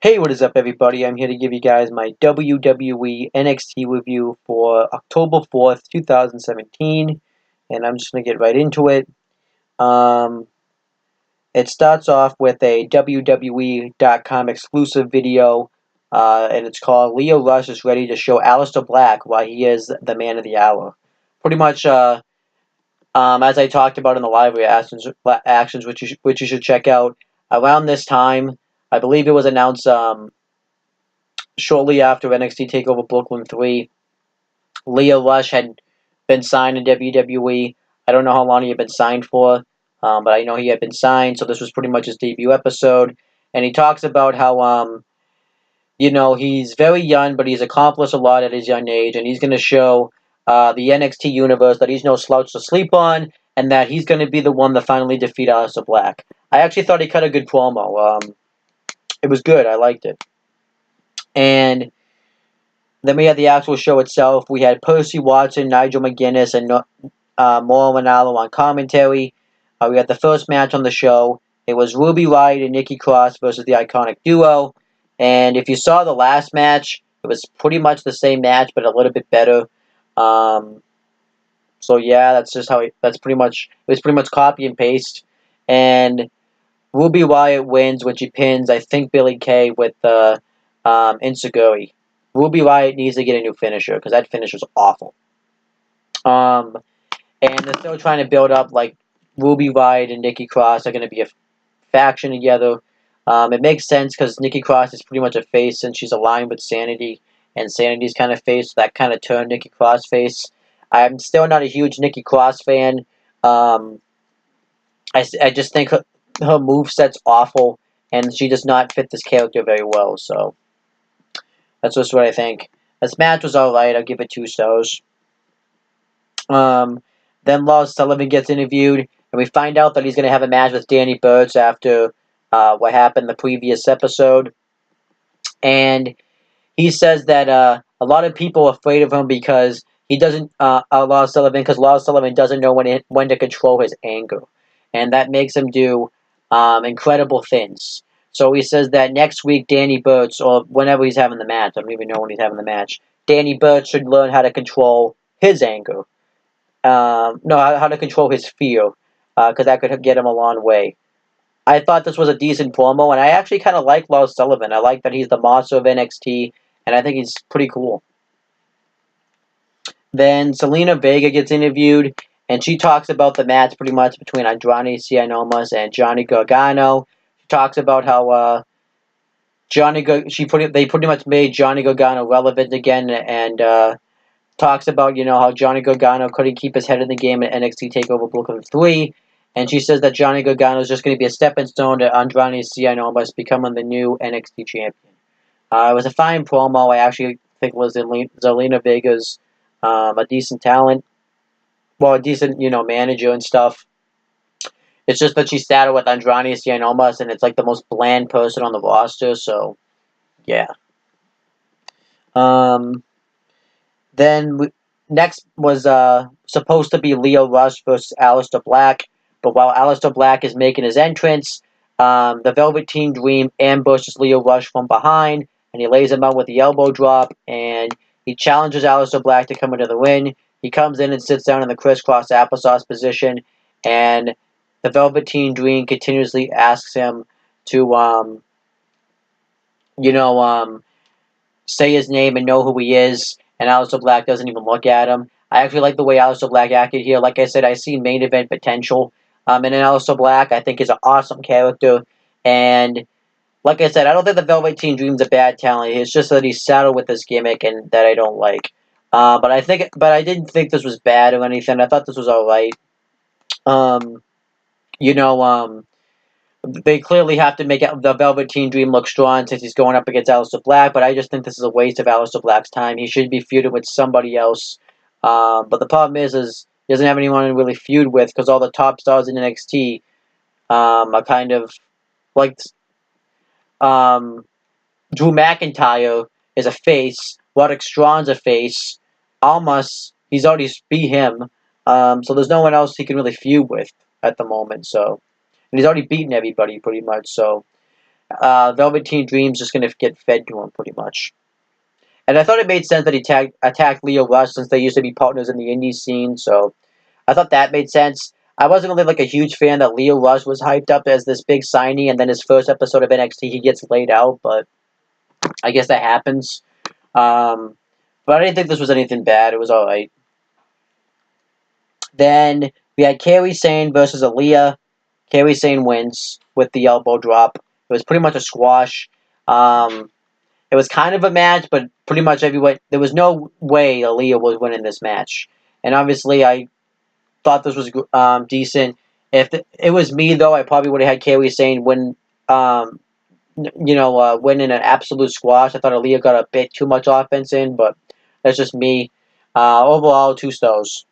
Hey, what is up, everybody? I'm here to give you guys my WWE NXT review for October 4th, 2017, and I'm just going to get right into it. Um, it starts off with a WWE.com exclusive video, and it's called Leo Rush is ready to show Aleister Black why he is the man of the hour. Pretty much, as I talked about in the live actions which you should check out, around this time, I believe it was announced, shortly after NXT TakeOver Brooklyn 3, Leo Rush had been signed in WWE. I don't know how long he had been signed for, but I know he had been signed, so this was pretty much his debut episode. And he talks about how, he's very young, but he's accomplished a lot at his young age, and he's going to show the NXT universe that he's no slouch to sleep on, and that he's going to be the one to finally defeat Aleister Black. I actually thought he cut a good promo. It was good. I liked it. And then we had the actual show itself. We had Percy Watson, Nigel McGuinness, and Mauro Ranallo on commentary. We had the first match on the show. It was Ruby Riott and Nikki Cross versus the Iconic Duo. And if you saw the last match, it was pretty much the same match, but a little bit better. So yeah, that's just how that's pretty much. It was pretty much copy and paste. And Ruby Riott wins when she pins, I think, Billie Kay with Insecurity. Ruby Riott needs to get a new finisher because that finisher's awful. And they're still trying to build up like Ruby Riott and Nikki Cross are going to be a faction together. It makes sense because Nikki Cross is pretty much a face since she's aligned with Sanity, and Sanity's kind of face, so that kind of turned Nikki Cross face. I'm still not a huge Nikki Cross fan. I just think her moveset's awful, and she does not fit this character very well, so that's just what I think. This match was alright, I'll give it 2 stars. Then Lars Sullivan gets interviewed, and we find out that he's going to have a match with Danny Burch after what happened the previous episode. And he says that a lot of people are afraid of him because he doesn't, Lars Sullivan doesn't know when to control his anger. And that makes him do incredible things. So he says that next week, Danny Burch, or whenever he's having the match, I don't even know when he's having the match, Danny Burch should learn how to control his anger. No, how to control his fear, because that could get him a long way. I thought this was a decent promo, and I actually kind of like Lars Sullivan. I like that he's the monster of NXT, and I think he's pretty cool. Then Selena Vega gets interviewed, and she talks about the match pretty much between Andrade Cien and Johnny Gargano. She talks about how they pretty much made Johnny Gargano relevant again, and talks about, how Johnny Gargano couldn't keep his head in the game at NXT TakeOver Brooklyn 3, and she says that Johnny Gargano is just going to be a stepping stone to Andrade Cien becoming the new NXT champion. It was a fine promo. I actually think was Zelina Vega's a decent talent. Well, a decent, manager and stuff. It's just that she started with Andrade Cien and it's like the most bland person on the roster, so, yeah. Then next was supposed to be Leo Rush versus Aleister Black, but while Aleister Black is making his entrance, the Velveteen Dream ambushes Leo Rush from behind, and he lays him out with the elbow drop, and he challenges Aleister Black to come into the ring. He comes in and sits down in the crisscross applesauce position, and the Velveteen Dream continuously asks him to, say his name and know who he is, and Aleister Black doesn't even look at him. I actually like the way Aleister Black acted here. Like I said, I see main event potential in an Aleister Black. I think he's an awesome character, and like I said, I don't think the Velveteen Dream's a bad talent. It's just that he's saddled with this gimmick and that I don't like. But I didn't think this was bad or anything. I thought this was alright. Um, you know, they clearly have to make the Velveteen Dream look strong since he's going up against Aleister Black, but I just think this is a waste of Aleister Black's time. He should be feuding with somebody else. But the problem is he doesn't have anyone to really feud with because all the top stars in NXT are kind of like Drew McIntyre is a face, Roderick Strong's a face, Almas, he's already beat him, so there's no one else he can really feud with at the moment, so. And he's already beaten everybody, pretty much, so. Velveteen Dream's just going to get fed to him pretty much. And I thought it made sense that he attacked Lio Rush since they used to be partners in the indie scene, so I thought that made sense. I wasn't really like a huge fan that Lio Rush was hyped up as this big signing, and then his first episode of NXT he gets laid out, but I guess that happens. But I didn't think this was anything bad. It was alright. Then we had Kairi Sane versus Aaliyah. Kairi Sane wins with the elbow drop. It was pretty much a squash. It was kind of a match, but pretty much everyone, there was no way Aaliyah was winning this match. And obviously, I thought this was decent. If it was me, though, I probably would have had Kairi Sane win, win in an absolute squash. I thought Aaliyah got a bit too much offense in, but that's just me. Overall, 2 stars.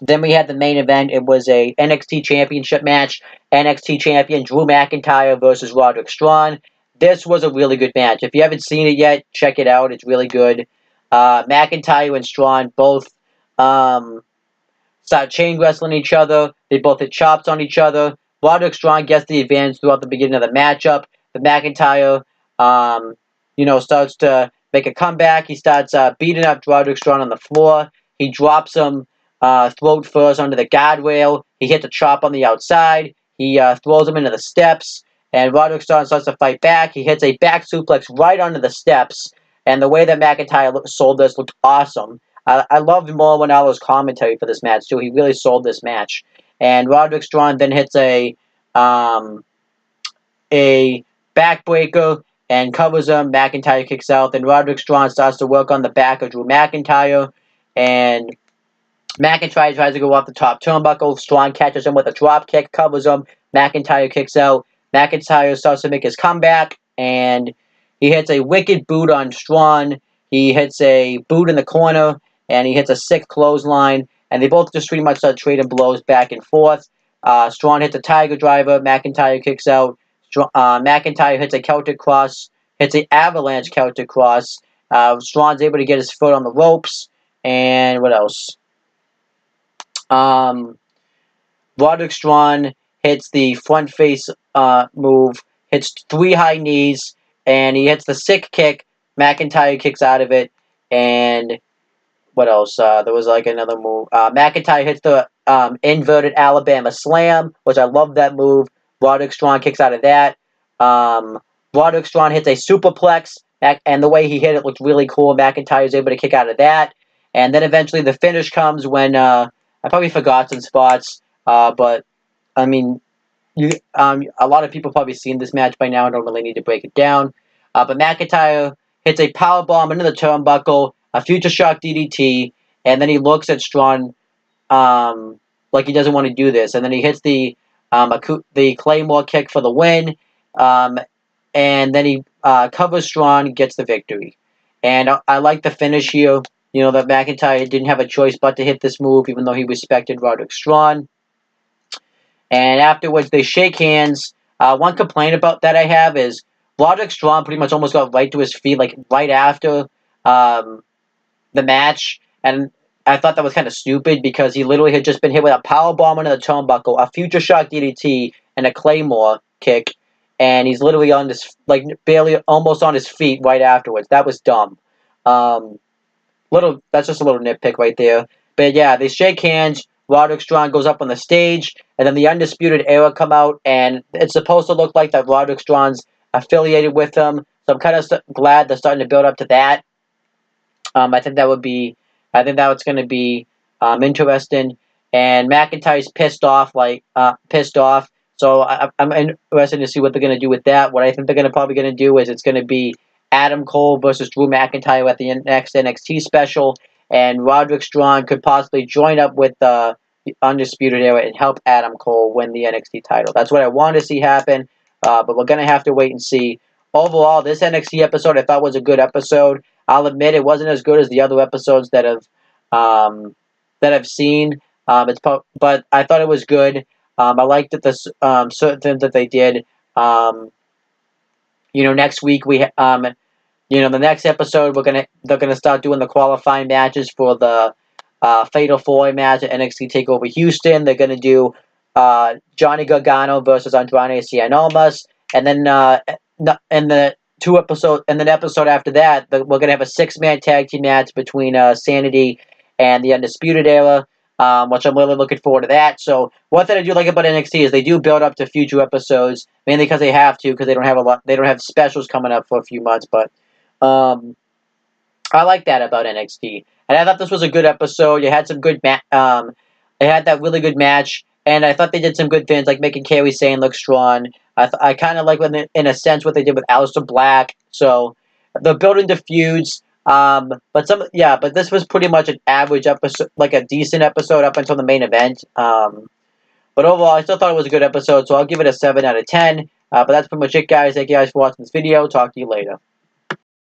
Then we had the main event. It was a NXT Championship match. NXT Champion Drew McIntyre versus Roderick Strong. This was a really good match. If you haven't seen it yet, check it out. It's really good. McIntyre and Strong both started chain wrestling each other. They both hit chops on each other. Roderick Strong gets the advantage throughout the beginning of the matchup. But McIntyre, starts to make a comeback. He starts beating up Roderick Strong on the floor. He drops him throat first onto the guardrail. He hits a chop on the outside. He throws him into the steps. And Roderick Strong starts to fight back. He hits a back suplex right onto the steps. And the way that McIntyre sold this looked awesome. I loved Mauro Ranallo's commentary for this match, too. He really sold this match. And Roderick Strong then hits a backbreaker and covers him. McIntyre kicks out. Then Roderick Strong starts to work on the back of Drew McIntyre. And McIntyre tries to go off the top turnbuckle. Strong catches him with a drop kick, covers him. McIntyre kicks out. McIntyre starts to make his comeback, and he hits a wicked boot on Strong. He hits a boot in the corner, and he hits a sick clothesline. And they both just pretty much start trading blows back and forth. Strong hits a Tiger Driver. McIntyre kicks out. McIntyre hits a Celtic Cross. Hits an Avalanche Celtic Cross. Strong's able to get his foot on the ropes. And what else? Roderick Strong hits the front face move, hits 3 high knees, and he hits the sick kick. McIntyre kicks out of it, and what else? There was like another move. McIntyre hits the inverted Alabama Slam, which I love that move. Roderick Strong kicks out of that. Roderick Strong hits a superplex, and the way he hit it looked really cool. McIntyre is able to kick out of that, and then eventually the finish comes when I probably forgot some spots, but I mean, a lot of people probably seen this match by now. I don't really need to break it down. But McIntyre hits a powerbomb into the turnbuckle, a future shock DDT, and then he looks at Strong like he doesn't want to do this, and then he hits the Claymore kick for the win, and then he covers Strong, gets the victory. And I like the finish here. That McIntyre didn't have a choice but to hit this move, even though he respected Roderick Strong. And afterwards, they shake hands. One complaint about that I have is Roderick Strong pretty much almost got right to his feet, like right after the match. And I thought that was kind of stupid because he literally had just been hit with a powerbomb into the turnbuckle, a future shock DDT, and a Claymore kick. And he's literally on this, like barely almost on his feet right afterwards. That was dumb. That's just a little nitpick right there. But yeah, they shake hands. Roderick Strong goes up on the stage, and then the Undisputed Era come out, and it's supposed to look like that Roderick Strong's affiliated with them. So I'm kind of glad they're starting to build up to that. I think that's going to be interesting. And McIntyre's pissed off. So I'm interested to see what they're going to do with that. What I think they're probably going to do is it's going to be Adam Cole versus Drew McIntyre at the next NXT special. And Roderick Strong could possibly join up with the Undisputed Era and help Adam Cole win the NXT title. That's what I want to see happen, but we're going to have to wait and see. Overall, this NXT episode I thought was a good episode. I'll admit it wasn't as good as the other episodes that I've seen, but I thought it was good. I liked that the certain things that they did. Next week the next episode they're gonna start doing the qualifying matches for the Fatal 4 match at NXT TakeOver Houston. They're gonna do Johnny Gargano versus Andrade Cien Almas, and then and the episode after that, we're gonna have a 6-man tag team match between Sanity and the Undisputed Era, which I'm really looking forward to that. So one thing I do like about NXT is they do build up to future episodes, mainly because they have to, because they don't have specials coming up for a few months. But I like that about NXT, and I thought this was a good episode. You had some good it had that really good match, and I thought they did some good things, like making Kairi Sane look strong. I kind of like in a sense what they did with Aleister Black. So they're building the feuds. But this was pretty much an average episode, like a decent episode up until the main event. But overall, I still thought it was a good episode, so I'll give it a 7 out of 10. But that's pretty much it, guys. Thank you guys for watching this video. Talk to you later.